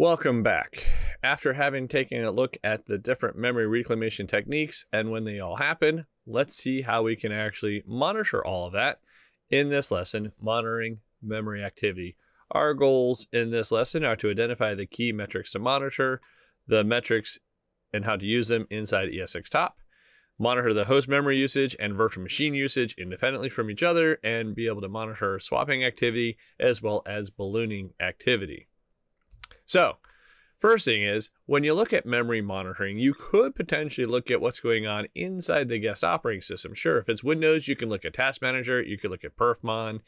Welcome back. After having taken a look at the different memory reclamation techniques and when they all happen, let's see how we can actually monitor all of that in this lesson, monitoring memory activity. Our goals in this lesson are to identify the key metrics to monitor, the metrics and how to use them inside ESXtop, monitor the host memory usage and virtual machine usage independently from each other, and be able to monitor swapping activity as well as ballooning activity. So, first thing is, when you look at memory monitoring, you could potentially look at what's going on inside the guest operating system. Sure, if it's Windows, you can look at Task Manager, you could look at perfmon,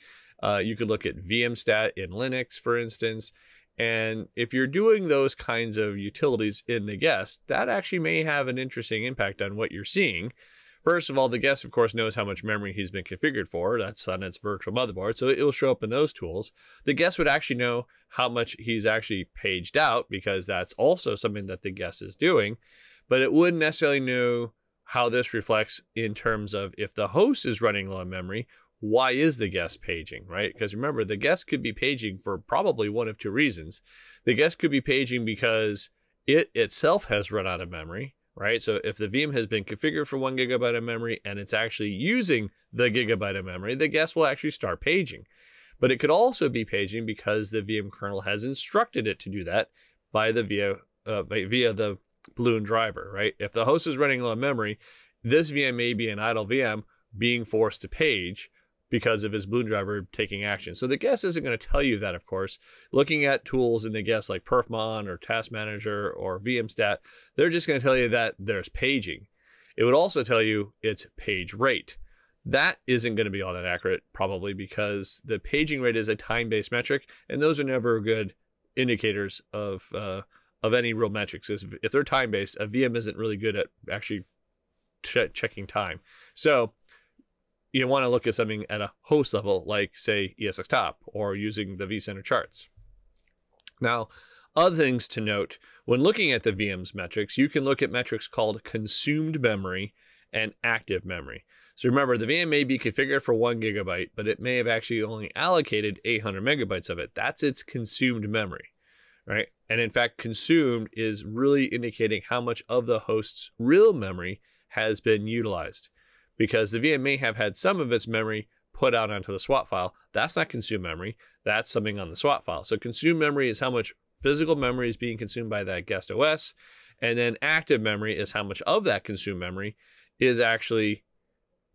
you could look at VMstat in Linux, for instance. And if you're doing those kinds of utilities in the guest, that actually may have an interesting impact on what you're seeing. First of all, the guest, of course, knows how much memory he's been configured for. That's on its virtual motherboard, so it will show up in those tools. The guest would actually know how much he's actually paged out, because that's also something that the guest is doing. But it wouldn't necessarily know how this reflects in terms of if the host is running low on memory, why is the guest paging, right? Because remember, the guest could be paging for probably one of two reasons. The guest could be paging because it itself has run out of memory, right? So if the VM has been configured for 1 GB of memory and it's actually using the gigabyte of memory, the guest will actually start paging. But it could also be paging because the VM kernel has instructed it to do that via the Balloon driver, right? If the host is running low on memory, this VM may be an idle VM being forced to page because of his Balloon driver taking action. So the guest isn't going to tell you that, of course. Looking at tools in the guest like perfmon or Task Manager or VMstat, they're just going to tell you that there's paging. It would also tell you its page rate. That isn't going to be all that accurate, probably, because the paging rate is a time-based metric, and those are never good indicators of any real metrics. If they're time-based, a VM isn't really good at actually checking time. So you want to look at something at a host level, like, say, ESXtop, or using the vCenter charts. Now, other things to note, when looking at the VM's metrics, you can look at metrics called consumed memory and active memory. So remember, the VM may be configured for 1 GB, but it may have actually only allocated 800 megabytes of it. That's its consumed memory, right? And in fact, consumed is really indicating how much of the host's real memory has been utilized, because the VM may have had some of its memory put out onto the swap file. That's not consumed memory. That's something on the swap file. So consumed memory is how much physical memory is being consumed by that guest OS. And then active memory is how much of that consumed memory is actually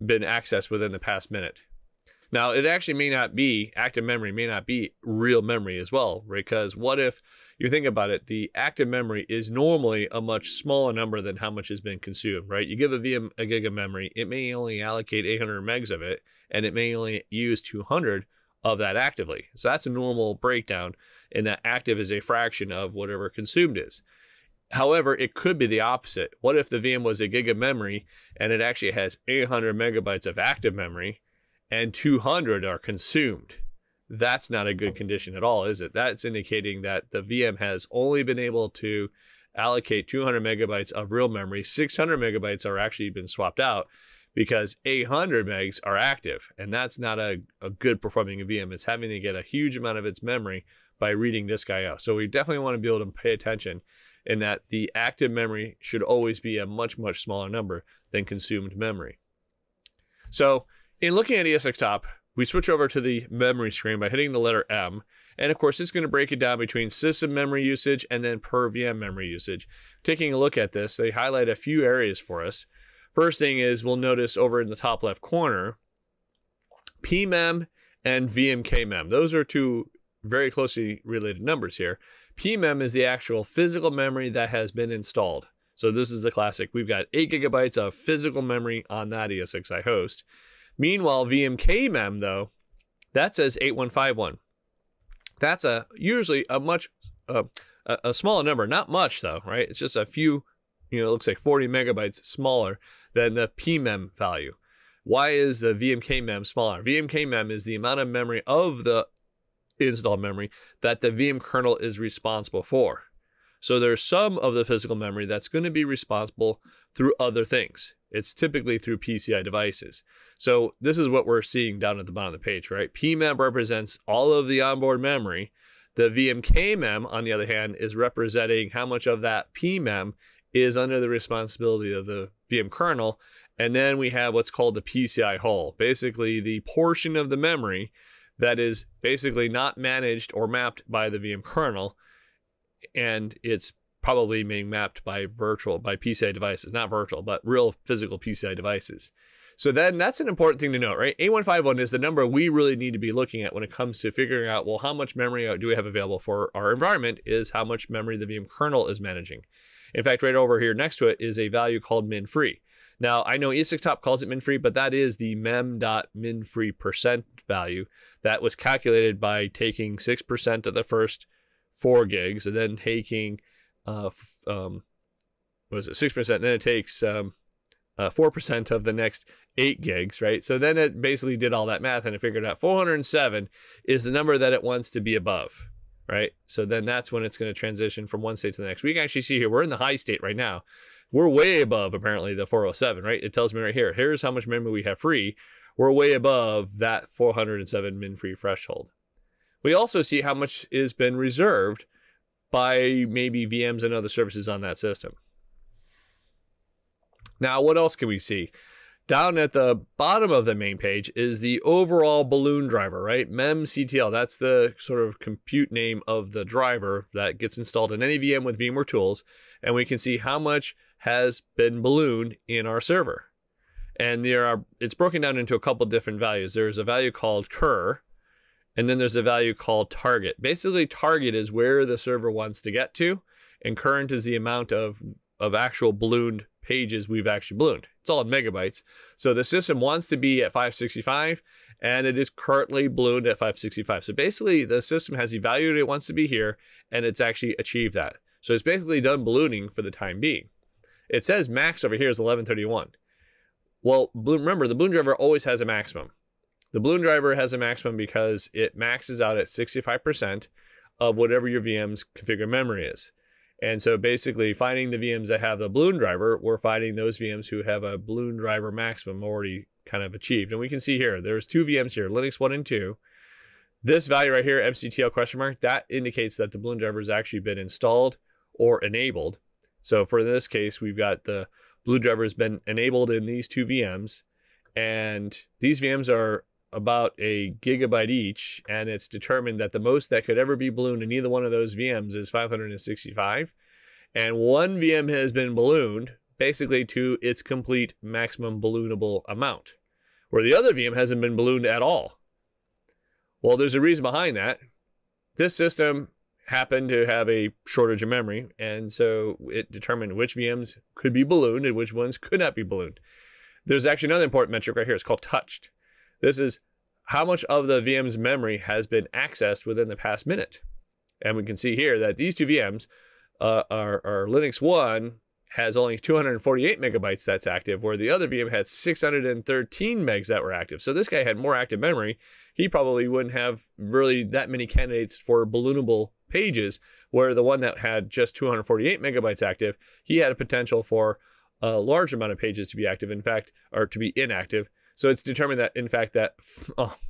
been accessed within the past minute. Now, it actually may not be, active memory may not be real memory as well, right? Because what if you think about it, the active memory is normally a much smaller number than how much has been consumed, right? You give a VM a gig of memory, it may only allocate 800 megs of it, and it may only use 200 of that actively. So that's a normal breakdown, and that active is a fraction of whatever consumed is. However, it could be the opposite. What if the VM was a gig of memory and it actually has 800 megabytes of active memory and 200 are consumed? That's not a good condition at all, is it? That's indicating that the VM has only been able to allocate 200 megabytes of real memory. 600 megabytes are actually been swapped out because 800 megs are active. And that's not a good performing VM. It's having to get a huge amount of its memory by reading disk I/O. So we definitely want to be able to pay attention in that the active memory should always be a much, much smaller number than consumed memory. So in looking at ESXtop, we switch over to the memory screen by hitting the letter M. And of course, it's going to break it down between system memory usage and then per VM memory usage. Taking a look at this, they highlight a few areas for us. First thing is, we'll notice over in the top left corner, PMEM and VMKMEM. Those are two very closely related numbers here. PMEM is the actual physical memory that has been installed. So this is the classic. We've got 8 gigabytes of physical memory on that ESXi host. Meanwhile, VMKMEM, though, that says 8151. That's usually a much a smaller number. Not much, though, right? It's just a few, it looks like 40 megabytes smaller than the PMEM value. Why is the VMKMEM smaller? VMKMEM is the amount of memory of the installed memory that the VM kernel is responsible for. So there's some of the physical memory that's going to be responsible through other things. It's typically through PCI devices. So this is what we're seeing down at the bottom of the page, right? PMEM represents all of the onboard memory The VMKmem, on the other hand, is representing how much of that PMEM is under the responsibility of the VM kernel. And then we have what's called the PCI hull, basically the portion of the memory that is basically not managed or mapped by the VM kernel, and it's probably being mapped by PCI devices, not virtual, but real physical PCI devices. So then that's an important thing to note, right? A151 is the number we really need to be looking at when it comes to figuring out, well, how much memory do we have available for our environment, is how much memory the VM kernel is managing. In fact, right over here next to it is a value called min-free. Now, I know ESXtop calls it min-free, but that is the mem.minfree% value that was calculated by taking 6% of the first 4 gigs and then taking, what was it, 6%, then it takes 4% of the next 8 gigs, right? So then it basically did all that math and it figured out 407 is the number that it wants to be above, right? So then that's when it's going to transition from one state to the next. We can actually see here, we're in the high state right now. We're way above, apparently, the 407, right? It tells me right here, here's how much memory we have free. We're way above that 407 min-free threshold. We also see how much has been reserved by maybe VMs and other services on that system. Now, what else can we see? Down at the bottom of the main page is the overall balloon driver, right? memctl, that's the sort of compute name of the driver that gets installed in any VM with VMware tools. And we can see how much has been ballooned in our server. And it's broken down into a couple different values. There's a value called cur, and then there's a value called target. Basically, target is where the server wants to get to, and current is the amount of actual ballooned pages we've actually ballooned. It's all in megabytes. So the system wants to be at 565, and it is currently ballooned at 565. So basically, the system has evaluated it wants to be here, and it's actually achieved that. So it's basically done ballooning for the time being. It says max over here is 1131. Well, remember, the balloon driver always has a maximum. The balloon driver has a maximum because it maxes out at 65% of whatever your VM's configured memory is. And so basically, finding the VMs that have the balloon driver, we're finding those VMs who have a balloon driver maximum already kind of achieved. And we can see here, there's 2 VMs here, Linux 1 and 2. This value right here, mctl ? That indicates that the balloon driver has actually been installed or enabled. So for this case, we've got the balloon driver has been enabled in these 2 VMs, and these VMs are about a gigabyte each, and it's determined that the most that could ever be ballooned in either one of those VMs is 565, and one VM has been ballooned basically to its complete maximum balloonable amount, where the other VM hasn't been ballooned at all. Well, there's a reason behind that. This system happened to have a shortage of memory, and so it determined which VMs could be ballooned and which ones could not be ballooned. There's actually another important metric right here. It's called touched. This is how much of the VM's memory has been accessed within the past minute. And we can see here that these 2 VMs, our Linux 1 has only 248 megabytes that's active, where the other VM had 613 megs that were active. So this guy had more active memory. He probably wouldn't have really that many candidates for balloonable pages, where the one that had just 248 megabytes active, he had a potential for a large amount of pages to be active, in fact, or to be inactive. So it's determined that, in fact, that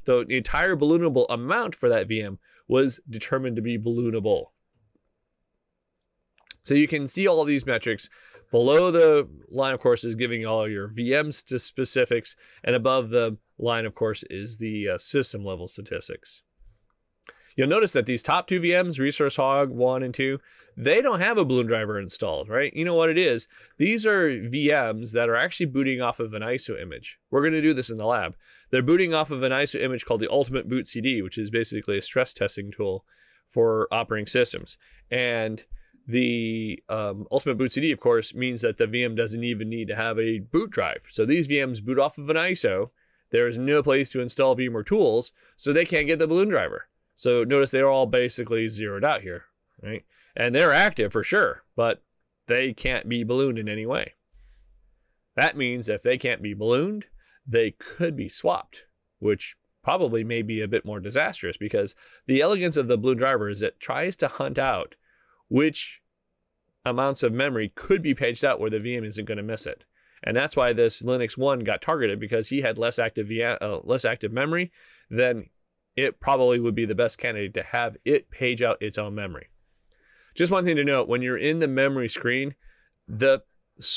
the entire balloonable amount for that VM was determined to be balloonable. So you can see all these metrics. Below the line, of course, is giving all your VMs to specifics, and above the line, of course, is the system level statistics. You'll notice that these top 2 VMs, Resource Hog 1 and 2, they don't have a balloon driver installed, right? You know what it is? These are VMs that are actually booting off of an ISO image. We're going to do this in the lab. They're booting off of an ISO image called the Ultimate Boot CD, which is basically a stress testing tool for operating systems. And the Ultimate Boot CD, of course, means that the VM doesn't even need to have a boot drive. So these VMs boot off of an ISO. There is no place to install VMware tools, so they can't get the balloon driver. So notice they're all basically zeroed out here, right? And they're active for sure, but they can't be ballooned in any way. That means if they can't be ballooned, they could be swapped, which probably may be a bit more disastrous, because the elegance of the balloon driver is it tries to hunt out which amounts of memory could be paged out where the VM isn't going to miss it. And that's why this Linux 1 got targeted, because he had less active memory than it probably would be the best candidate to have it page out its own memory. Just one thing to note, when you're in the memory screen, the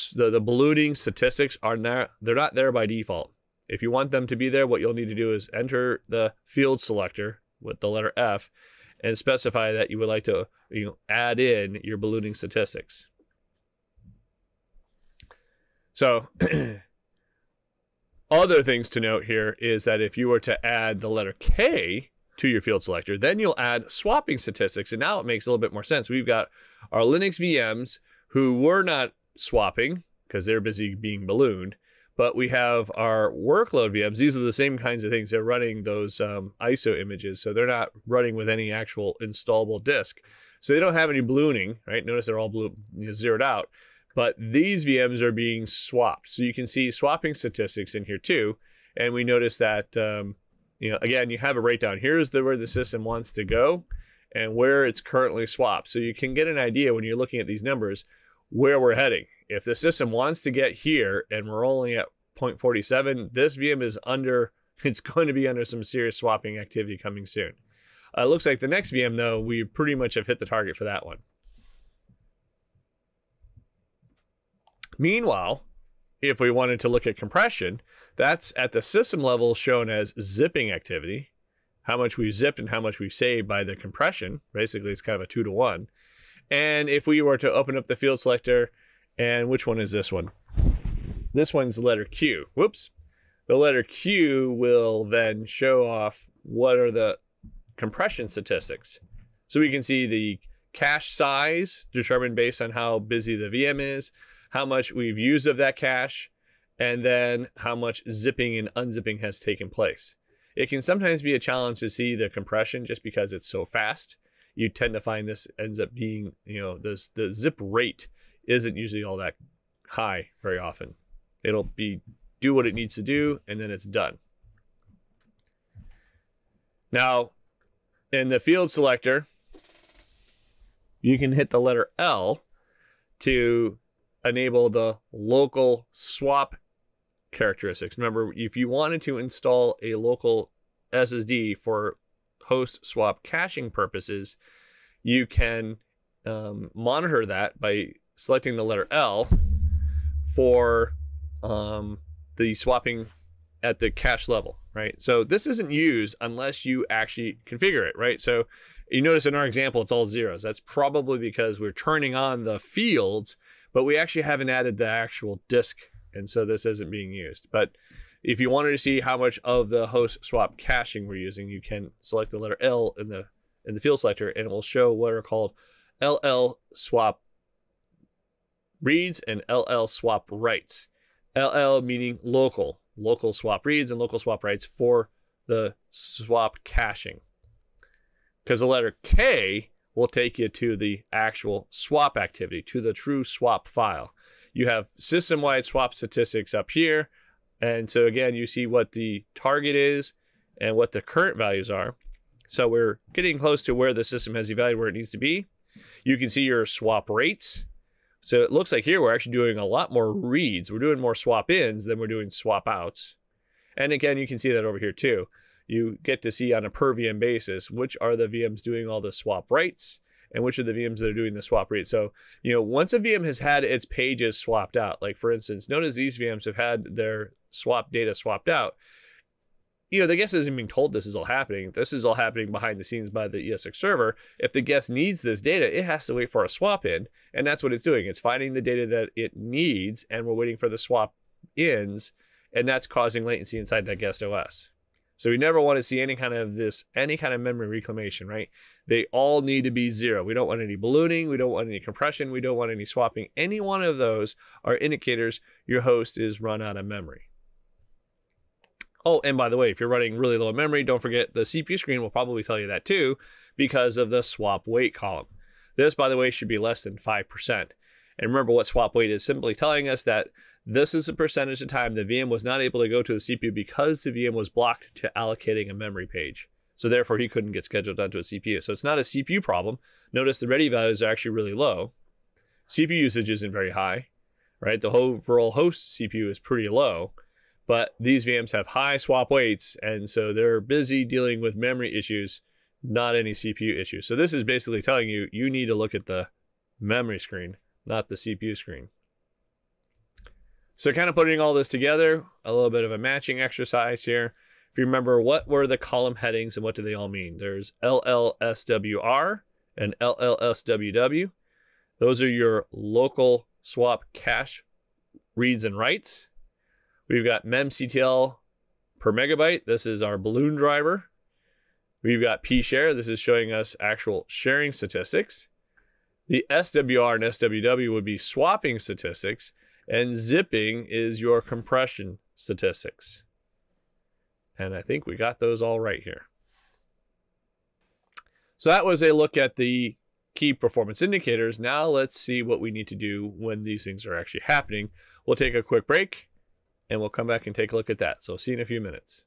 ballooning statistics they're not there by default. If you want them to be there, what you'll need to do is enter the field selector with the letter F and specify that you would like to add in your ballooning statistics. So other things to note here is that if you were to add the letter K to your field selector, then you'll add swapping statistics. And now it makes a little bit more sense. We've got our Linux VMs who were not swapping because they're busy being ballooned, but we have our workload VMs. These are the same kinds of things. They're running those ISO images, so they're not running with any actual installable disk. So they don't have any ballooning, right? Notice they're all zeroed out. But these VMs are being swapped. So you can see swapping statistics in here too. And we notice that, again, you have a breakdown. Here's where the system wants to go and where it's currently swapped. So you can get an idea when you're looking at these numbers where we're heading. If the system wants to get here and we're only at 0.47, this VM is it's going to be under some serious swapping activity coming soon. It looks like the next VM, though, we pretty much have hit the target for that one. Meanwhile, if we wanted to look at compression, that's at the system level shown as zipping activity, how much we've zipped and how much we've saved by the compression. Basically, it's kind of a 2-to-1. And if we were to open up the field selector, and which one is this one? This one's the letter Q. Whoops. The letter Q will then show off what are the compression statistics. So we can see the cache size determined based on how busy the VM is, how much we've used of that cache, and then how much zipping and unzipping has taken place. It can sometimes be a challenge to see the compression just because it's so fast. You tend to find this ends up being, the zip rate isn't usually all that high very often. It'll do what it needs to do, and then it's done. Now, in the field selector, you can hit the letter L to enable the local swap characteristics. Remember, if you wanted to install a local SSD for host swap caching purposes, you can monitor that by selecting the letter L for the swapping at the cache level, right? So this isn't used unless you actually configure it, right? So you notice in our example, it's all zeros. That's probably because we're turning on the fields, but we actually haven't added the actual disk, and so this isn't being used. But if you wanted to see how much of the host swap caching we're using, you can select the letter L in the field selector, and it will show what are called LL swap reads and LL swap writes. LL meaning local swap reads and local swap writes for the swap caching. Because the letter K will take you to the actual swap activity, to the true swap file. You have system-wide swap statistics up here. And so again, you see what the target is and what the current values are. So we're getting close to where the system has evaluated where it needs to be. You can see your swap rates. So it looks like here we're actually doing a lot more reads. We're doing more swap ins than we're doing swap outs. And again, you can see that over here too. You get to see on a per VM basis which are the VMs doing all the swap writes and which are the VMs that are doing the swap reads. So, once a VM has had its pages swapped out, like for instance, notice these VMs have had their swap data swapped out. The guest isn't being told this is all happening. This is all happening behind the scenes by the ESX server. If the guest needs this data, it has to wait for a swap in, and that's what it's doing. It's finding the data that it needs, and we're waiting for the swap ins, and that's causing latency inside that guest OS. So we never want to see any kind of memory reclamation, right? They all need to be zero. We don't want any ballooning. We don't want any compression. We don't want any swapping. Any one of those are indicators your host is run out of memory. Oh, and by the way, if you're running really low memory, don't forget the CPU screen will probably tell you that too because of the swap weight column. This, by the way, should be less than 5%. And remember what swap weight is simply telling us that this is the percentage of time the VM was not able to go to the CPU because the VM was blocked to allocating a memory page. So therefore, he couldn't get scheduled onto a CPU. So it's not a CPU problem. Notice the ready values are actually really low. CPU usage isn't very high, right? The overall host CPU is pretty low. but these VMs have high swap weights, and so they're busy dealing with memory issues, not any CPU issues. So this is basically telling you, you need to look at the memory screen, not the CPU screen. So kind of putting all this together, a little bit of a matching exercise here. If you remember, what were the column headings and what do they all mean? There's LLSWR and LLSWW. Those are your local swap cache reads and writes. We've got memctl per megabyte. This is our balloon driver. We've got pshare. This is showing us actual sharing statistics. The SWR and SWW would be swapping statistics, and zipping is your compression statistics. And I think we got those all right here. So that was a look at the key performance indicators. Now let's see what we need to do when these things are actually happening. We'll take a quick break and we'll come back and take a look at that. So see you in a few minutes.